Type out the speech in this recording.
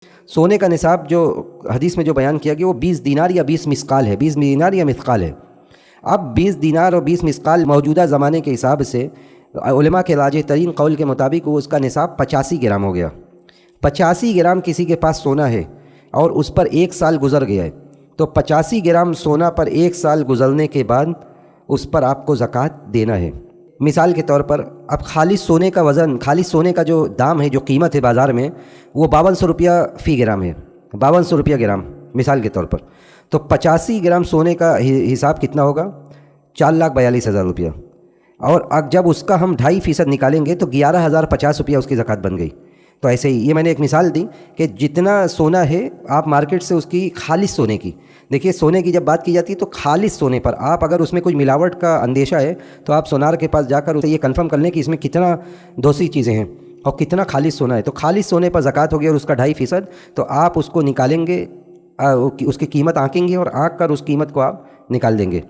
सोने का निसाब जो हदीस में जो बयान किया गया वो 20 दीनार या 20 मिस्काल है, 20 दीनार या मिस्काल है। अब 20 दीनार और 20 मिस्काल मौजूदा ज़माने के हिसाब से उलमा के राजिह तरीन कौल के मुताबिक वो उसका निसाब 85 ग्राम हो गया। 85 ग्राम किसी के पास सोना है और उस पर 1 साल गुजर गया है, तो 85 ग्राम सोना पर 1 साल गुजरने के बाद उस पर आपको ज़कात देना है। मिसाल के तौर पर अब खालिस सोने का वज़न, खालिस सोने का जो दाम है, जो कीमत है बाज़ार में, वो 5200 रुपया फ़ी ग्राम है, 5200 रुपया ग्राम मिसाल के तौर पर। तो 85 ग्राम सोने का हिसाब कितना होगा? 4,42,000 रुपया। और अब जब उसका हम 2.5% निकालेंगे तो 11,050 रुपया उसकी ज़कात बन गई। तो ऐसे ही ये मैंने एक मिसाल दी कि जितना सोना है आप मार्केट से उसकी खालिस सोने की, देखिए सोने की जब बात की जाती है तो खालिस सोने पर आप अगर उसमें कोई मिलावट का अंदेशा है तो आप सोनार के पास जाकर उसे ये कंफर्म कर लें कि इसमें कितना दूसरी चीज़ें हैं और कितना खालिस सोना है। तो खालिस सोने पर ज़कात होगी और उसका 2.5%, तो आप उसको निकालेंगे, उसकी कीमत आंकेंगे और आँक कर उस कीमत को आप निकाल देंगे।